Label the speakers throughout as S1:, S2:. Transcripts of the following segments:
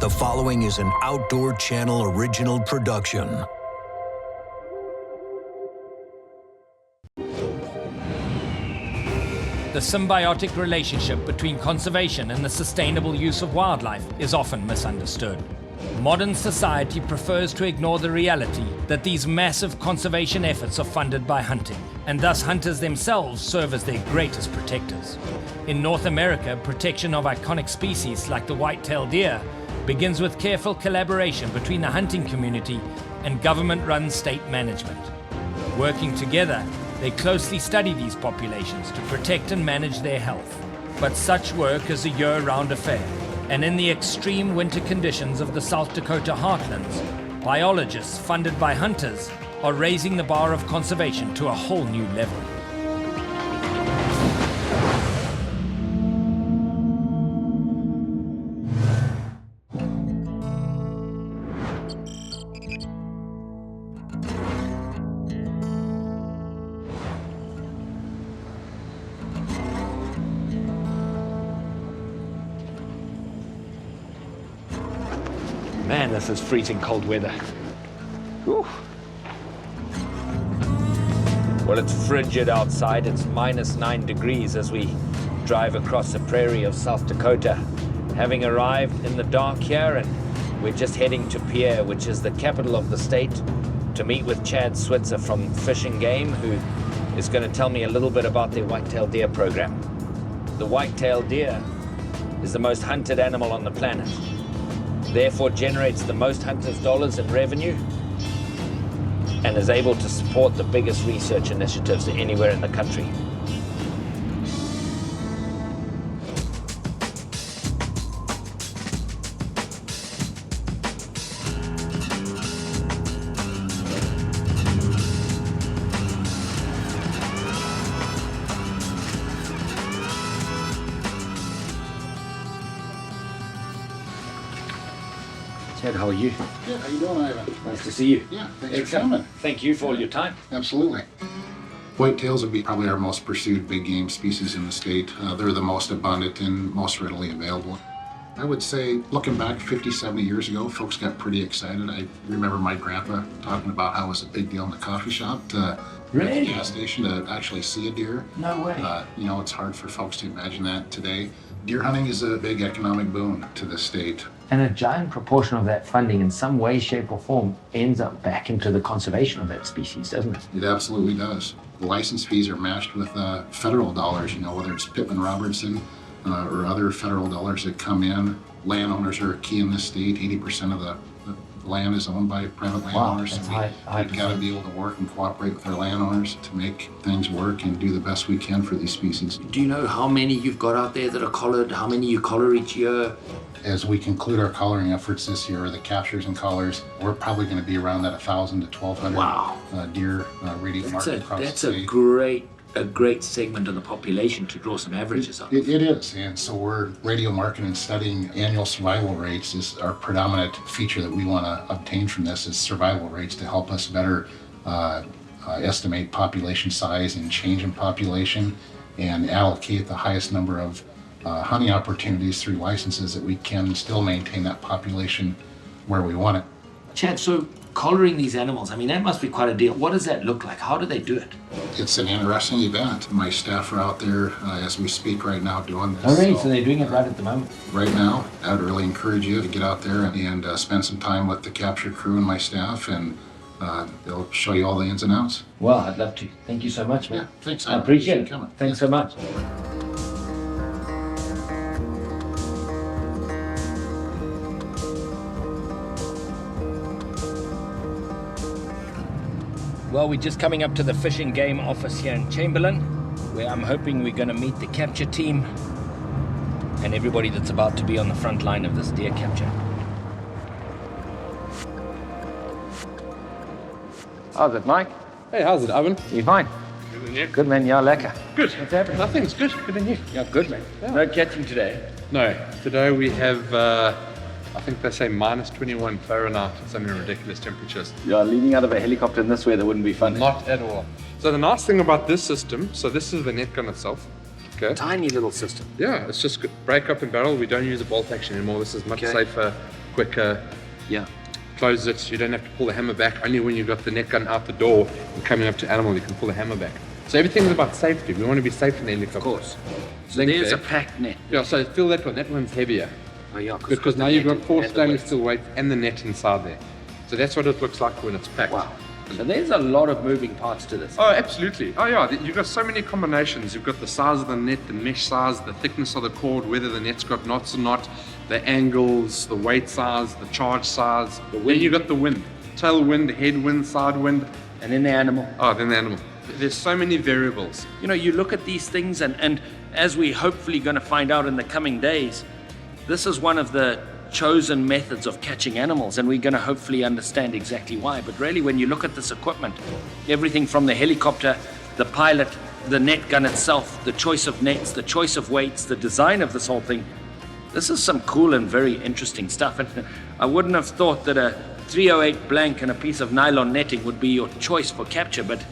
S1: The following is an Outdoor Channel original production.
S2: The symbiotic relationship between conservation and the sustainable use of wildlife is often misunderstood. Modern society prefers to ignore the reality that these massive conservation efforts are funded by hunting, and thus hunters themselves serve as their greatest protectors. In North America, protection of iconic species like the whitetail deer begins with careful collaboration between the hunting community and government-run state management. Working together, they closely study these populations to protect and manage their health. But such work is a year-round affair, and in the extreme winter conditions of the South Dakota heartlands, biologists funded by hunters are raising the bar of conservation to a whole new level.
S3: Man, this is freezing cold weather. Whew. Well, it's frigid outside. It's -9 degrees as we drive across the prairie of South Dakota. Having arrived in the dark here, and we're just heading to Pierre, which is the capital of the state, to meet with Chad Switzer from Fish and Game, who is going to tell me a little bit about their whitetail deer program. The whitetail deer is the most hunted animal on the planet, therefore generates the most hunters' dollars in revenue, and is able to support the biggest research initiatives anywhere in the country. Chad, how are you?
S4: Good. How you doing, Ivan?
S3: Nice to see you.
S4: Yeah, thanks for coming.
S3: Thank you for all your time.
S4: Absolutely. Whitetails would be probably our most pursued big game species in the state. They're the most abundant and most readily available. I would say, looking back 50, 70 years ago, folks got pretty excited. I remember my grandpa talking about how it was a big deal in the coffee shop to
S3: Really?
S4: at the gas station to actually see a deer.
S3: No way.
S4: You know, it's hard for folks to imagine that today. Deer hunting is a big economic boon to the state.
S5: And a giant proportion of that funding in some way, shape or form ends up back into the conservation of that species, doesn't it?
S4: It absolutely does. The license fees are matched with federal dollars, you know, whether it's Pittman-Robertson or other federal dollars that come in. Landowners are key in this state. 80% of the land is owned by private landowners.
S5: That's
S4: So
S5: high
S4: we've got to be able to work and cooperate with our landowners to make things work and do the best we can for these species.
S5: Do you know how many you've got out there that are collared? How many you collar each year?
S4: As we conclude our collaring efforts this year, the captures and collars, we're probably going to be around that 1,000 to 1,200
S5: Wow.
S4: Deer ready to market across
S5: That's
S4: the
S5: a
S4: state.
S5: great segment of the population to draw some averages on.
S4: It is, and so we're radio marketing and studying annual survival rates is our predominant feature that we want to obtain from this is survival rates to help us better estimate population size and change in population and allocate the highest number of hunting opportunities through licenses that we can still maintain that population where we want it.
S5: Chad, so collaring these animals, I mean, that must be quite a deal. What does that look like? How do they do it?
S4: It's an interesting event. My staff are out there as we speak right now doing this.
S5: All right, so they're doing it right at the moment.
S4: Right now, I would really encourage you to get out there and spend some time with the capture crew and my staff, and they'll show you all the ins and outs.
S5: Well, I'd love to. Thank you so much, man.
S4: Yeah, thanks.
S5: I appreciate it.
S4: Coming.
S5: Thanks so much.
S2: Well, we're just coming up to the Fish and Game office here in Chamberlain, where I'm hoping we're going to meet the capture team and everybody that's about to be on the front line of this deer capture.
S5: How's it, Mike?
S6: Hey, how's it, Ivan?
S5: You fine?
S6: Good, and you?
S5: Good, man. Yeah, lekker.
S6: Good.
S5: What's happening?
S6: Nothing's good. Good, and you?
S5: Yeah, good, man.
S6: Yeah.
S5: No catching today.
S6: No. Today we have, I think they say -21 Fahrenheit, something ridiculous temperatures.
S5: Yeah, leaning out of a helicopter in this weather wouldn't be fun.
S6: Not at all. So the nice thing about this system, so this is the net gun itself. Okay.
S5: Tiny little system.
S6: Yeah, it's just break up and barrel. We don't use a bolt action anymore. This is much safer quicker.
S5: Yeah.
S6: Close it, you don't have to pull the hammer back. Only when you've got the net gun out the door and coming up to animal, you can pull the hammer back. So everything is about safety. We want to be safe in the helicopter.
S5: Of course. So there's a packed net.
S6: Yeah, so feel that one. That one's heavier.
S5: Oh, yeah,
S6: Because now you've got 4 stainless steel weights and the net inside there. So that's what it looks like when it's packed.
S5: Wow. So there's a lot of moving parts to this.
S6: Oh, absolutely. Oh, yeah. You've got so many combinations. You've got the size of the net, the mesh size, the thickness of the cord, whether the net's got knots or not, the angles, the weight size, the charge size. Then you've got the wind. Tailwind, headwind, side wind.
S5: And then the animal.
S6: Oh, then the animal. There's so many variables.
S2: You know, you look at these things, and as we're hopefully going to find out in the coming days, this is one of the chosen methods of catching animals, and we're going to hopefully understand exactly why. But really, when you look at this equipment, everything from the helicopter, the pilot, the net gun itself, the choice of nets, the choice of weights, the design of this whole thing, this is some cool and very interesting stuff. And I wouldn't have thought that a 308 blank and a piece of nylon netting would be your choice for capture, but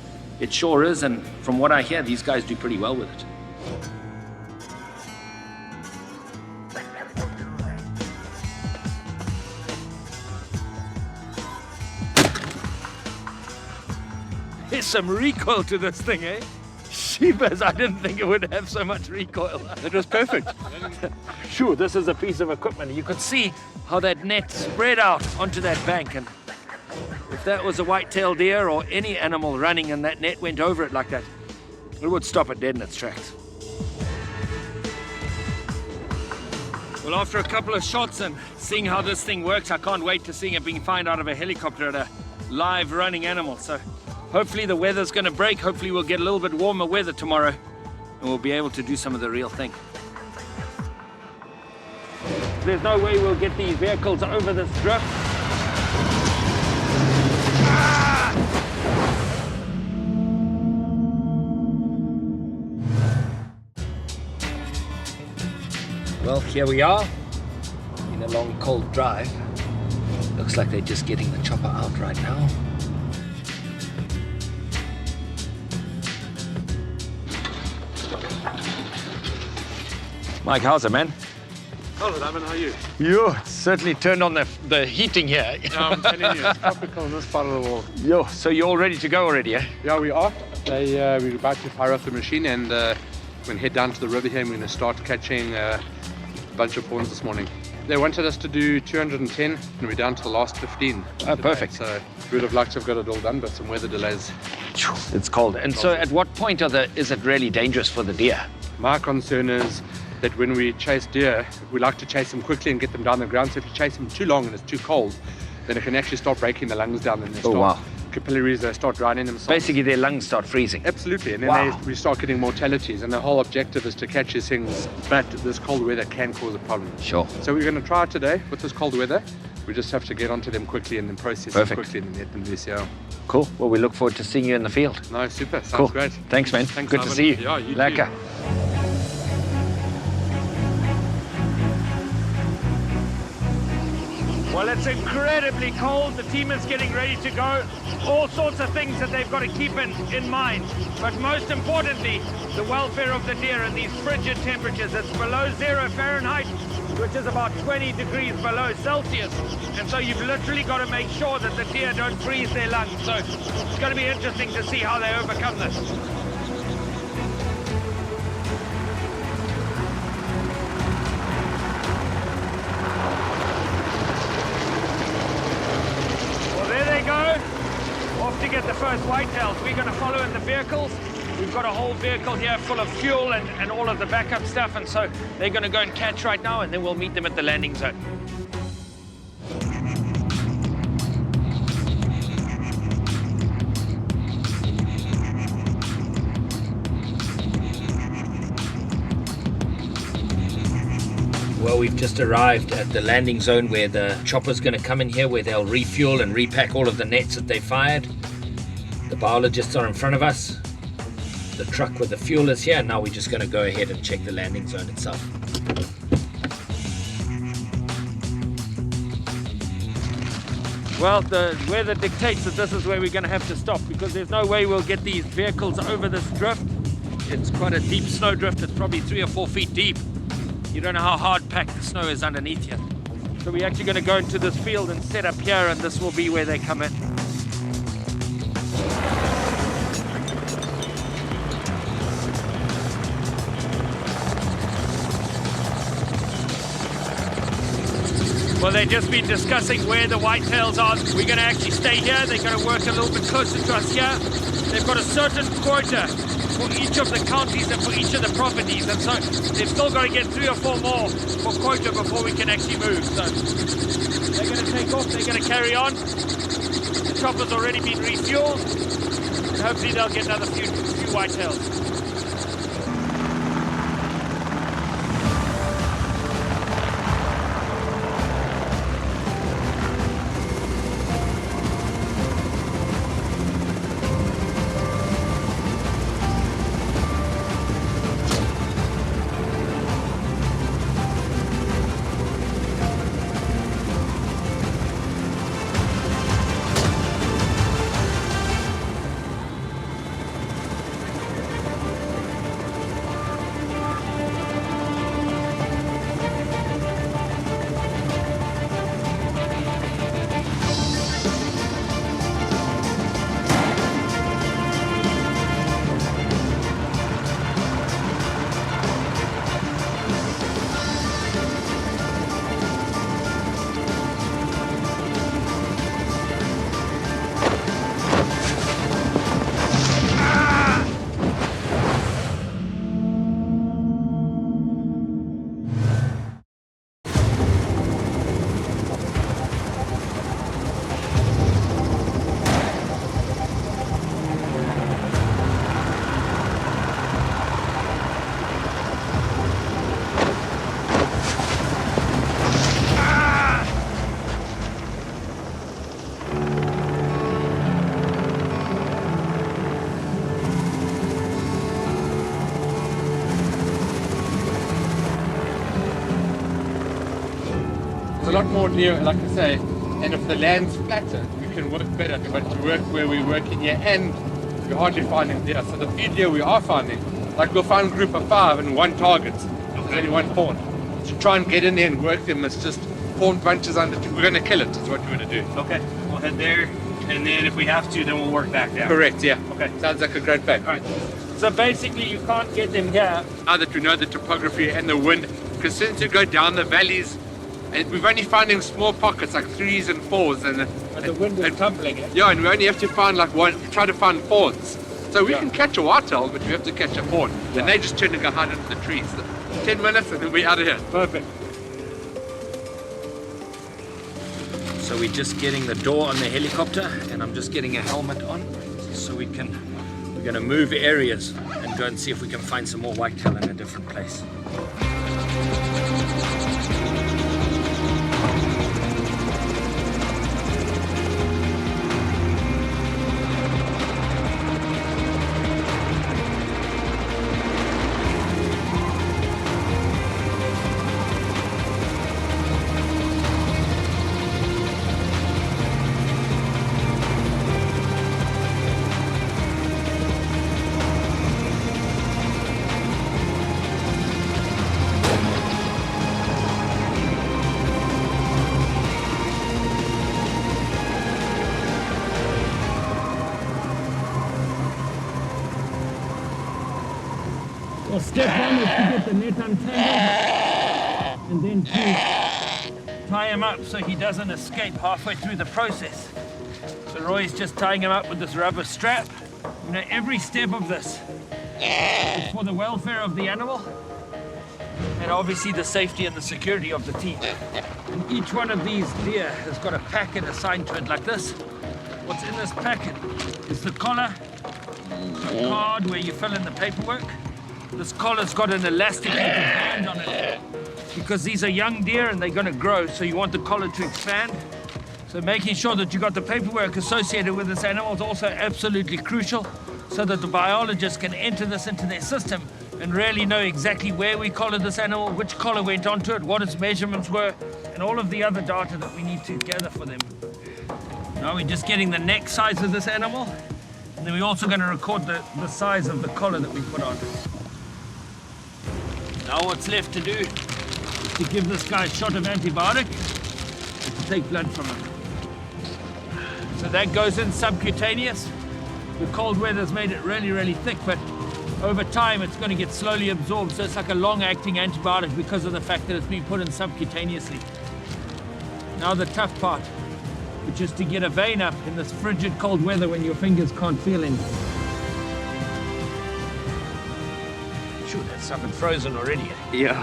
S2: it sure is, and from what I hear, these guys do pretty well with it. There's some recoil to this thing, eh? Sheepers, I didn't think it would have so much recoil. It was perfect. Sure, this is a piece of equipment. You could see how that net spread out onto that bank, and if that was a white-tailed deer or any animal running and that net went over it like that, it would stop it dead in its tracks. Well, after a couple of shots and seeing how this thing works, I can't wait to seeing it being fired out of a helicopter at a live running animal. So hopefully the weather's going to break. Hopefully we'll get a little bit warmer weather tomorrow and we'll be able to do some of the real thing. There's no way we'll get these vehicles over this drift. Well, here we are in a long, cold drive. Looks like they're just getting the chopper out right now. Mike, how's it, man?
S6: Hello, David, how are you?
S2: Yo, it's certainly turned on the heating here.
S6: Yeah, I'm telling you, it's tropical in this part of the world.
S2: Yo, so you're all ready to go already, eh?
S6: Yeah, we are. We're about to fire up the machine and we're going to head down to the river here and we're going to start catching a bunch of prawns this morning. They wanted us to do 210 and we're down to the last 15.
S2: Oh, perfect.
S6: So we would have liked to have got it all done, but some weather delays.
S2: It's cold. And so at what point is it really dangerous for the deer?
S6: My concern is that when we chase deer, we like to chase them quickly and get them down the ground. So if you chase them too long and it's too cold, then it can actually start breaking the lungs down and they start capillaries, they start drowning themselves.
S2: Basically their lungs start freezing.
S6: Absolutely, and then we start getting mortalities, and the whole objective is to catch these things, but this cold weather can cause a problem.
S2: Sure.
S6: So we're going to try it today with this cold weather. We just have to get onto them quickly and then process them quickly and get them to VCO.
S2: Cool. Well, we look forward to seeing you in the field.
S6: No, super. Sounds great.
S2: Thanks, man.
S6: Thanks,
S2: Good to see you.
S6: Yeah, you
S2: Lekker.
S6: too.
S2: Well, it's incredibly cold. The team is getting ready to go. All sorts of things that they've got to keep in mind. But most importantly, the welfare of the deer in these frigid temperatures. It's below 0 Fahrenheit, which is about 20 degrees below Celsius. And so you've literally got to make sure that the deer don't freeze their lungs. So it's going to be interesting to see how they overcome this. To get the first whitetails, we're going to follow in the vehicles. We've got a whole vehicle here full of fuel and all of the backup stuff, and so they're going to go and catch right now, and then we'll meet them at the landing zone. Well, we've just arrived at the landing zone where the chopper's going to come in here, where they'll refuel and repack all of the nets that they fired. The biologists are in front of us. The truck with the fuel is here. Now we're just going to go ahead and check the landing zone itself. Well, the weather dictates that this is where we're going to have to stop, because there's no way we'll get these vehicles over this drift. It's quite a deep snow drift. It's probably 3 or 4 feet deep. You don't know how hard packed the snow is underneath here. So we're actually going to go into this field and set up here, and this will be where they come in. Well, they've just been discussing where the whitetails are. We're going to actually stay here. They're going to work a little bit closer to us here. They've got a certain quota for each of the counties and for each of the properties. And so they've still got to get 3 or 4 more for quota before we can actually move. So they're going to take off. They're going to carry on. The chopper's already been refueled. And hopefully they'll get another few whitetails.
S6: A lot more near, like I say, and if the land's flatter, we can work better. But to work where we're working here, and we're hardly finding deer. So the few deer we are finding, like we'll find a group of 5 and 1 target. There's only 1 fawn. To try and get in there and work them, it's just fawn bunches under. We're going to kill it. Is what we're going to do.
S7: Okay, we'll head there, and then if we have to, then we'll work back down.
S6: Correct. Yeah.
S7: Okay.
S6: Sounds like a great plan.
S7: All right.
S2: So basically you can't get them here.
S6: Now that we know the topography and the wind, because since you go down the valleys, and we've only finding small pockets like 3s and 4s, and
S2: The wind is tumbling it.
S6: yeah, and we only have to find like try to find fawns. So we can catch a whitetail, but we have to catch a fawn. And they just turn and go hide into the trees. 10 minutes and then we're out of here.
S2: Perfect. So we're just getting the door on the helicopter, and I'm just getting a helmet on, so we're going to move areas and go and see if we can find some more whitetail in a different place. Well, step 1 is to get the net untangled, and then to tie him up so he doesn't escape halfway through the process. So Roy's just tying him up with this rubber strap. You know, every step of this is for the welfare of the animal, and obviously the safety and the security of the team. And each one of these deer has got a packet assigned to it like this. What's in this packet is the collar, a card where you fill in the paperwork. This collar's got an elasticated band on it because these are young deer and they're going to grow, so you want the collar to expand. So making sure that you got the paperwork associated with this animal is also absolutely crucial, so that the biologists can enter this into their system and really know exactly where we collared this animal, which collar went onto it, what its measurements were, and all of the other data that we need to gather for them. Now we're just getting the neck size of this animal, and then we're also going to record the size of the collar that we put on. Now what's left to do is to give this guy a shot of antibiotic take blood from him. So that goes in subcutaneous. The cold weather's made it really, really thick, but over time it's going to get slowly absorbed, so it's like a long-acting antibiotic because of the fact that it's being put in subcutaneously. Now the tough part, which is to get a vein up in this frigid cold weather when your fingers can't feel anything. Sure, that's something frozen already.
S7: Yeah.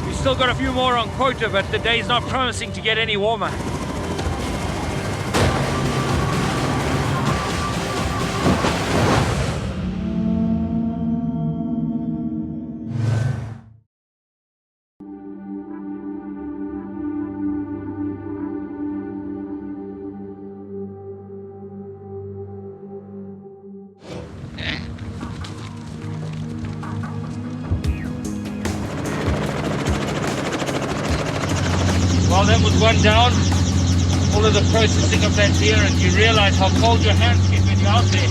S2: We've still got a few more on quota, but the day's not promising to get any warmer. Well, that was one down. All of the processing of that deer, and you realize how cold your hands get when you're out there.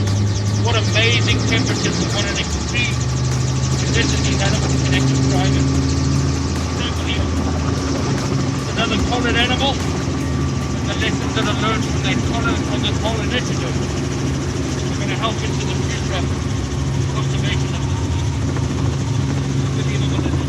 S2: What amazing temperatures and what an extreme condition these animals can actually thrive in. It's unbelievable. Another collared animal, and the lessons that are learned from that collar, from this whole initiative, are going to help into the future conservation of this unbelievable initiative.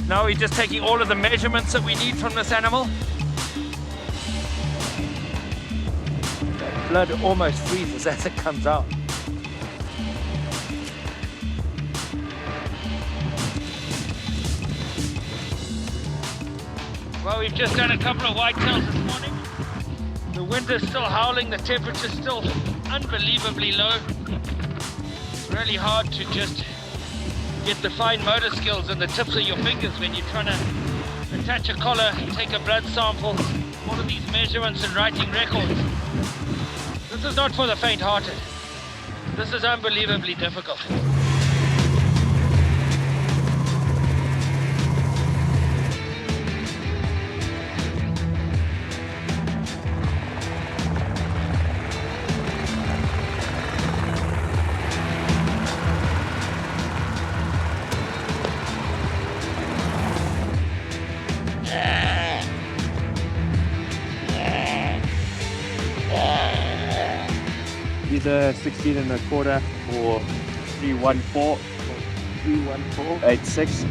S2: Now we're just taking all of the measurements that we need from this animal. Blood almost freezes as it comes out. Well, we've just done a couple of whitetails this morning. The wind is still howling, the temperature's still unbelievably low. It's really hard to just get the fine motor skills and the tips of your fingers when you're trying to attach a collar, take a blood sample, all of these measurements and writing records. This is not for the faint-hearted. This is unbelievably difficult.
S7: Either 16 1/4 or 314. 314. 86.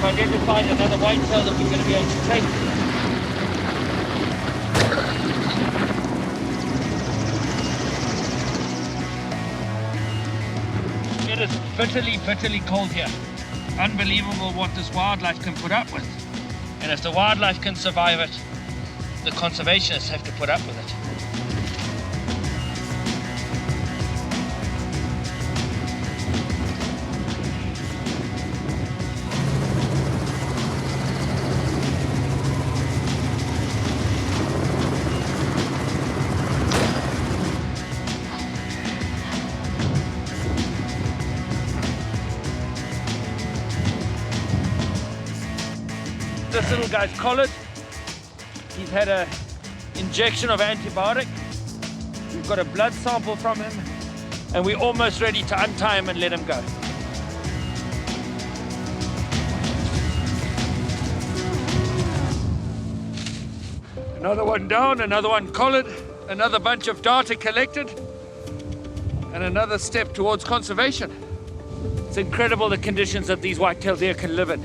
S2: Identified another whitetail that we're going to be able to take. It is bitterly, bitterly cold here. Unbelievable what this wildlife can put up with. And if the wildlife can survive it, the conservationists have to put up with it. This little guy's collared. He's had an injection of antibiotic. We've got a blood sample from him, and we're almost ready to untie him and let him go. Another one down, another one collared, another bunch of data collected. and another step towards conservation. It's incredible the conditions that these whitetail deer can live in.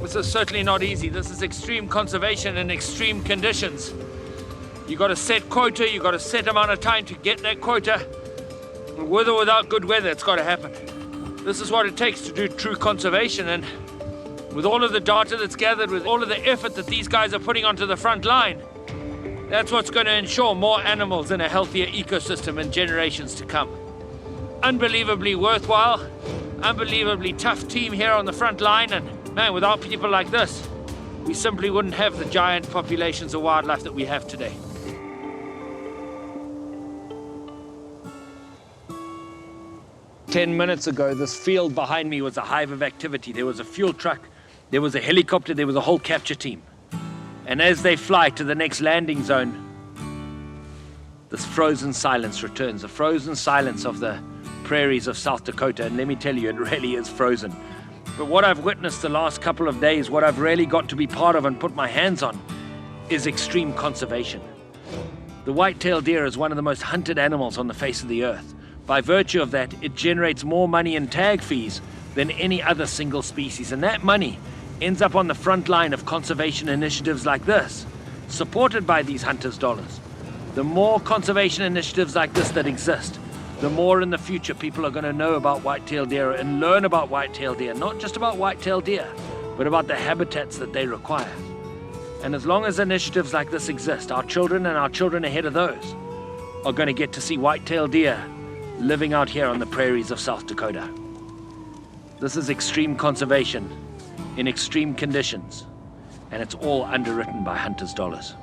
S2: This is certainly not easy. This is extreme conservation in extreme conditions. You got a set quota, you got a set amount of time to get that quota. With or without good weather, it's got to happen. This is what it takes to do true conservation, and with all of the data that's gathered, with all of the effort that these guys are putting onto the front line, that's what's going to ensure more animals in a healthier ecosystem in generations to come. Unbelievably worthwhile, unbelievably tough team here on the front line, and man, without people like this, we simply wouldn't have the giant populations of wildlife that we have today. "10 minutes ago, this field behind me was a hive of activity. There was a fuel truck, there was a helicopter, there was a whole capture team. And as they fly to the next landing zone, this frozen silence returns, the frozen silence of the prairies of South Dakota. And let me tell you, it really is frozen. But what I've witnessed the last couple of days, what I've really got to be part of and put my hands on, is extreme conservation. The whitetail deer is one of the most hunted animals on the face of the earth. By virtue of that, it generates more money in tag fees than any other single species. And that money ends up on the front line of conservation initiatives like this, supported by these hunters' dollars. The more conservation initiatives like this that exist, the more in the future people are going to know about whitetail deer and learn about whitetail deer, not just about whitetail deer, but about the habitats that they require. And as long as initiatives like this exist, our children and our children ahead of those are going to get to see whitetail deer living out here on the prairies of South Dakota. This is extreme conservation in extreme conditions, and it's all underwritten by hunters' dollars.